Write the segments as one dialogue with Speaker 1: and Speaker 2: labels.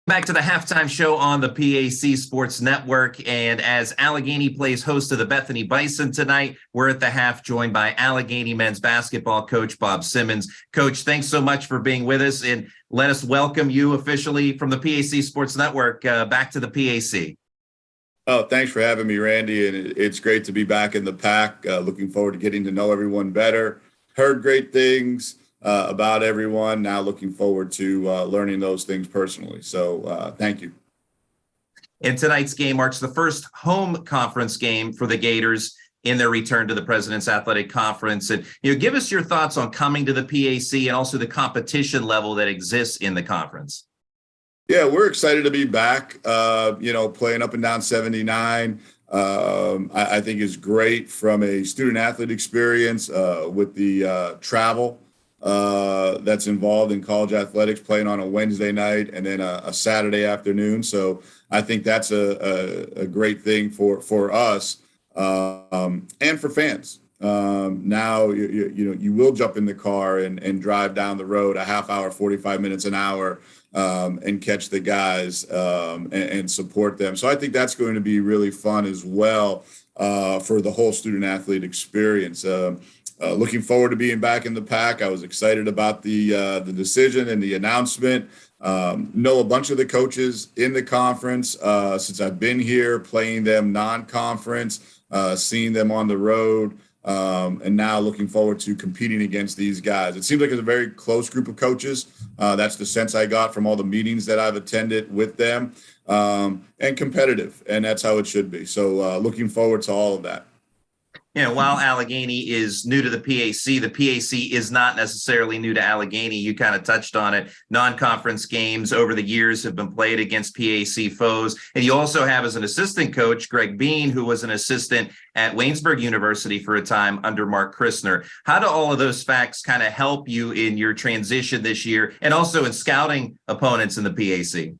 Speaker 1: Back to the halftime show on the PAC Sports Network. And as Allegheny plays host to the Bethany Bison tonight, we're at the half joined by Allegheny men's basketball coach Bob Simmons. Coach, thanks so much for being with us, and let us welcome you officially from the PAC Sports Network back to the PAC.
Speaker 2: Oh, thanks for having me, Randy. And it's great to be back in the pack. Looking forward to getting to know everyone better. Heard great things about everyone. Now looking forward to learning those things personally. So thank you.
Speaker 1: And tonight's game marks the first home conference game for the Gators in their return to the President's Athletic Conference. And, give us your thoughts on coming to the PAC and also the competition level that exists in the conference.
Speaker 2: Yeah, we're excited to be back, playing up and down 79. I think is great from a student athlete experience with the travel that's involved in college athletics, playing on a Wednesday night and then a Saturday afternoon. So I think that's a great thing for us and for fans. Now, you will jump in the car and drive down the road a half hour, 45 minutes an hour, and catch the guys and support them. So I think that's going to be really fun as well for the whole student athlete experience. Looking forward to being back in the pack. I was excited about the decision and the announcement. Know a bunch of the coaches in the conference since I've been here, playing them non-conference, seeing them on the road, and now looking forward to competing against these guys. It seems like it's a very close group of coaches. That's the sense I got from all the meetings that I've attended with them, and competitive, and that's how it should be. So looking forward to all of that.
Speaker 1: While Allegheny is new to the PAC is not necessarily new to Allegheny. You kind of touched on it. Non-conference games over the years have been played against PAC foes. And you also have, as an assistant coach, Greg Bean, who was an assistant at Waynesburg University for a time under Mark Christner. How do all of those facts kind of help you in your transition this year and also in scouting opponents in the PAC?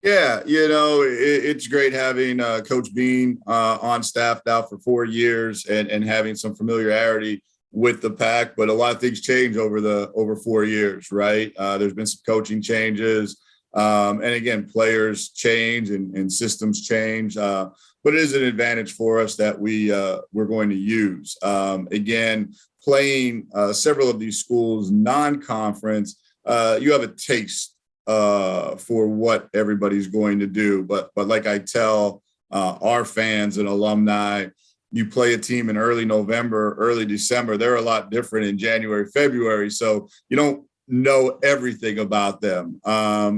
Speaker 2: Yeah, it's great having Coach Bean on staff now for 4 years and having some familiarity with the pack. But a lot of things change over 4 years, right? There's been some coaching changes, and again, players change and systems change. But it is an advantage for us that we're going to use. Again, playing several of these schools non-conference, you have a taste for what everybody's going to do. But like I tell our fans and alumni, you play a team in early November, early December, they're a lot different in January, February. So you don't know everything about them.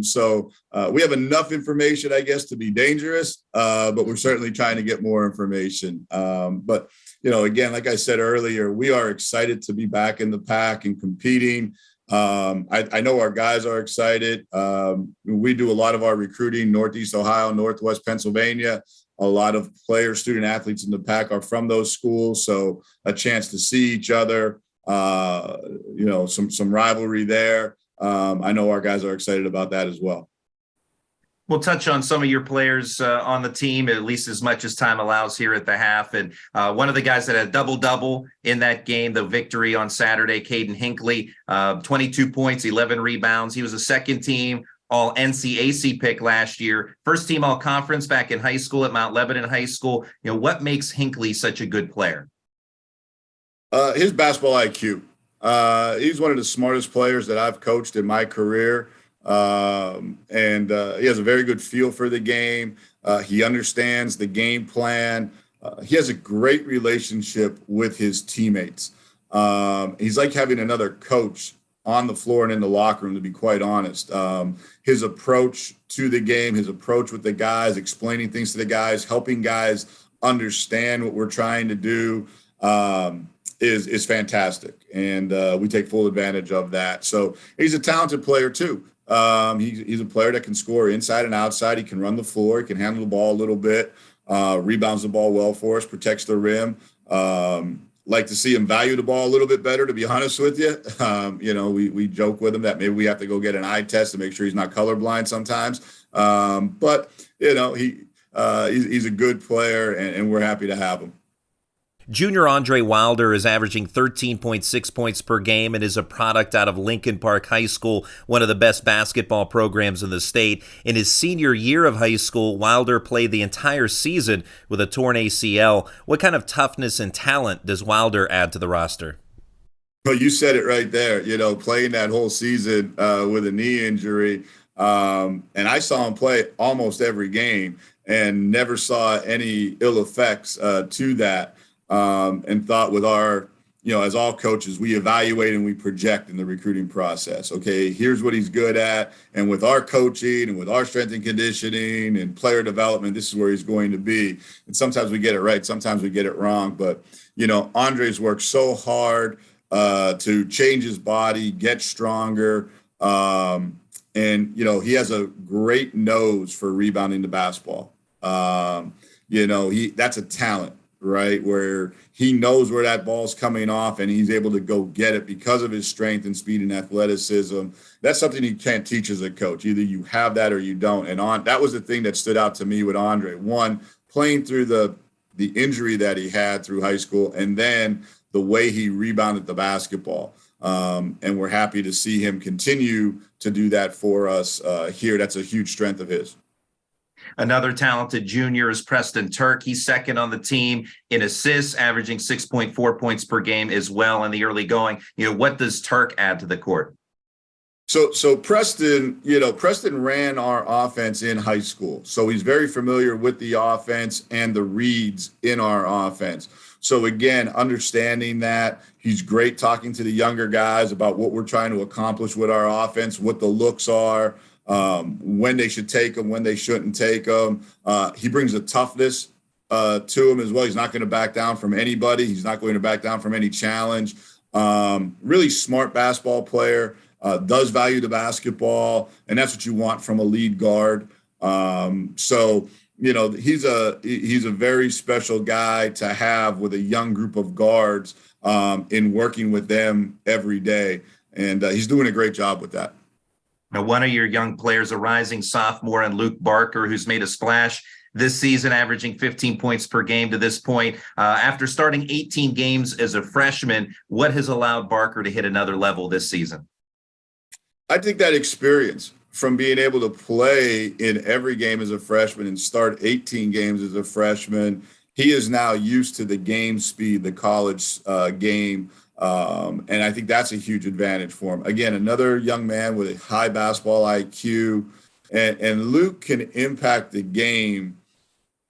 Speaker 2: So we have enough information, I guess, to be dangerous, but we're certainly trying to get more information. But, again, like I said earlier, we are excited to be back in the pack and competing. I know our guys are excited. We do a lot of our recruiting, Northeast Ohio, Northwest Pennsylvania. A lot of players, student athletes in the pack are from those schools. So a chance to see each other, some rivalry there. I know our guys are excited about that as well.
Speaker 1: We'll touch on some of your players on the team, at least as much as time allows here at the half. And one of the guys that had a double-double in that game, the victory on Saturday, Caden Hinckley, 22 points, 11 rebounds. He was a second-team All-NCAC pick last year, first-team All-Conference back in high school at Mount Lebanon High School. What makes Hinckley such a good player?
Speaker 2: His basketball IQ. He's one of the smartest players that I've coached in my career. And he has a very good feel for the game. He understands the game plan. He has a great relationship with his teammates. He's like having another coach on the floor and in the locker room, to be quite honest. His approach to the game, his approach with the guys, explaining things to the guys, helping guys understand what we're trying to do, is fantastic. And we take full advantage of that. So he's a talented player too. He's a player that can score inside and outside. He can run the floor. He can handle the ball a little bit, rebounds the ball well for us, protects the rim. Like to see him value the ball a little bit better, to be honest with you. We joke with him that maybe we have to go get an eye test to make sure he's not colorblind sometimes. But he's a good player, and we're happy to have him.
Speaker 3: Junior Andre Wilder is averaging 13.6 points per game and is a product out of Lincoln Park High School, one of the best basketball programs in the state. In his senior year of high school, Wilder played the entire season with a torn ACL. What kind of toughness and talent does Wilder add to the roster?
Speaker 2: Well, you said it right there, playing that whole season with a knee injury. And I saw him play almost every game and never saw any ill effects to that. And thought with our, as all coaches, we evaluate and we project in the recruiting process. Okay, here's what he's good at. And with our coaching and with our strength and conditioning and player development, this is where he's going to be. And sometimes we get it right, sometimes we get it wrong. But, Andre's worked so hard to change his body, get stronger. And, he has a great nose for rebounding the basketball. That's a talent, right? Where he knows where that ball's coming off and he's able to go get it because of his strength and speed and athleticism. That's something you can't teach as a coach. Either you have that or you don't. And that was the thing that stood out to me with Andre. One, playing through the injury that he had through high school, and then the way he rebounded the basketball. And we're happy to see him continue to do that for us here. That's a huge strength of his.
Speaker 1: Another talented junior is Preston Turk. He's second on the team in assists, averaging 6.4 points per game as well in the early going. What does Turk add to the court?
Speaker 2: So Preston, Preston ran our offense in high school. So he's very familiar with the offense and the reads in our offense. So again, understanding that, he's great talking to the younger guys about what we're trying to accomplish with our offense, what the looks are, when they should take them, when they shouldn't take them. He brings a toughness to him as well. He's not going to back down from anybody. He's not going to back down from any challenge. Really smart basketball player, does value the basketball, and that's what you want from a lead guard. He's a very special guy to have with a young group of guards in working with them every day. And he's doing a great job with that.
Speaker 1: Now, one of your young players, a rising sophomore, and Luke Barker, who's made a splash this season, averaging 15 points per game to this point. After starting 18 games as a freshman, what has allowed Barker to hit another level this season?
Speaker 2: I think that experience from being able to play in every game as a freshman and start 18 games as a freshman, he is now used to the game speed, the college game. And I think that's a huge advantage for him. Again, another young man with a high basketball IQ, and Luke can impact the game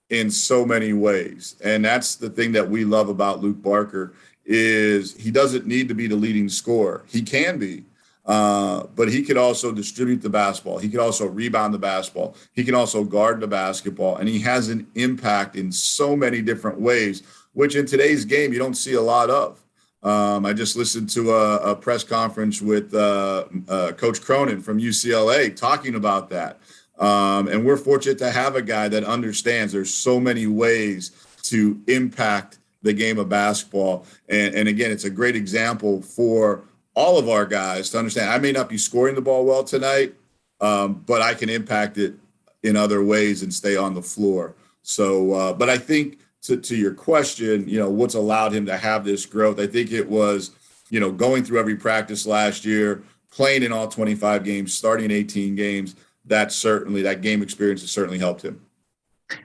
Speaker 2: in so many ways. And that's the thing that we love about Luke Barker is he doesn't need to be the leading scorer. He can be, but he could also distribute the basketball. He could also rebound the basketball. He can also guard the basketball, and he has an impact in so many different ways, which in today's game, you don't see a lot of. I just listened to a press conference with Coach Cronin from UCLA talking about that. And we're fortunate to have a guy that understands there's so many ways to impact the game of basketball. And again, it's a great example for all of our guys to understand I may not be scoring the ball well tonight, but I can impact it in other ways and stay on the floor. So, but I think to your question, what's allowed him to have this growth, I think it was, going through every practice last year, playing in all 25 games, starting 18 games, that game experience has certainly helped him.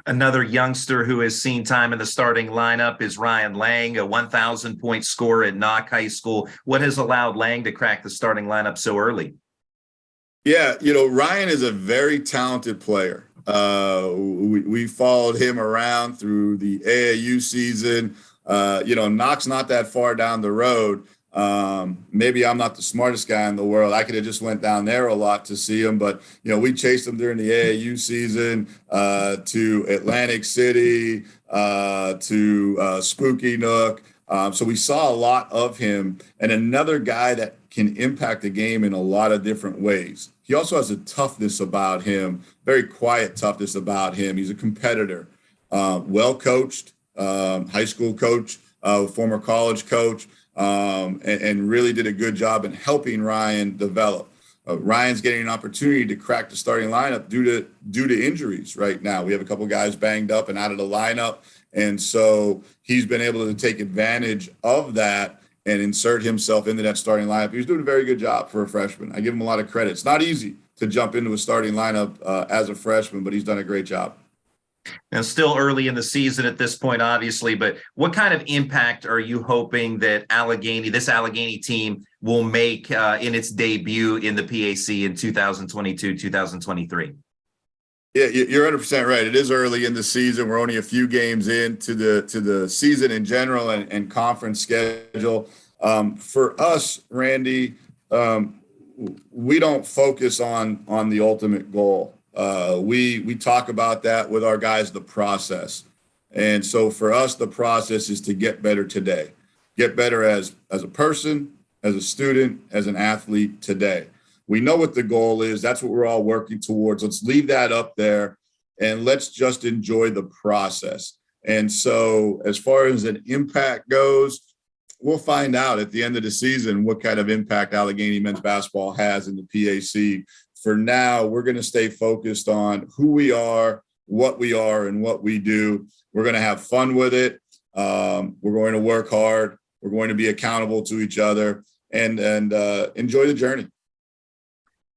Speaker 1: Another youngster who has seen time in the starting lineup is Ryan Lang, a 1,000-point scorer at Knox High School. What has allowed Lang to crack the starting lineup so early?
Speaker 2: Yeah, Ryan is a very talented player. We followed him around through the AAU season. Knox not that far down the road. Maybe I'm not the smartest guy in the world. I could have just went down there a lot to see him, but we chased him during the AAU season to Atlantic City, to Spooky Nook. So we saw a lot of him, and another guy that can impact the game in a lot of different ways. He also has a toughness about him, very quiet toughness about him. He's a competitor, well coached, high school coach, former college coach, and really did a good job in helping Ryan develop. Ryan's getting an opportunity to crack the starting lineup due to injuries right now. We have a couple guys banged up and out of the lineup, and so he's been able to take advantage of that and insert himself into that starting lineup. He's doing a very good job for a freshman. I give him a lot of credit. It's not easy to jump into a starting lineup as a freshman, but he's done a great job.
Speaker 1: Now, still early in the season at this point, obviously, but what kind of impact are you hoping that this Allegheny team will make in its debut in the PAC in 2022, 2023?
Speaker 2: Yeah, you're 100% right. It is early in the season. We're only a few games into the season in general and conference schedule. For us, Randy, we don't focus on the ultimate goal. We talk about that with our guys, the process. And so for us, the process is to get better today, get better as a person, as a student, as an athlete today. We know what the goal is. That's what we're all working towards. Let's leave that up there and let's just enjoy the process. And so as far as an impact goes, we'll find out at the end of the season what kind of impact Allegheny men's basketball has in the PAC. For now, we're going to stay focused on who we are, and what we do. We're going to have fun with it. We're going to work hard. We're going to be accountable to each other and enjoy the journey.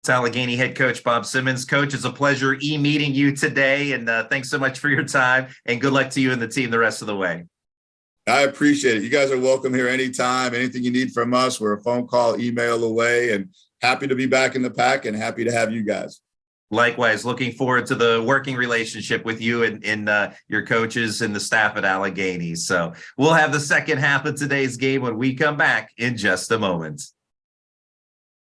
Speaker 1: It's Allegheny head coach Bob Simmons. Coach, it's a pleasure meeting you today, and thanks so much for your time, and good luck to you and the team the rest of the way.
Speaker 2: I appreciate it. You guys are welcome here anytime. Anything you need from us, we're a phone call, email away, and happy to be back in the pack and happy to have you guys.
Speaker 1: Likewise, looking forward to the working relationship with you and your coaches and the staff at Allegheny. So we'll have the second half of today's game when we come back in just a moment.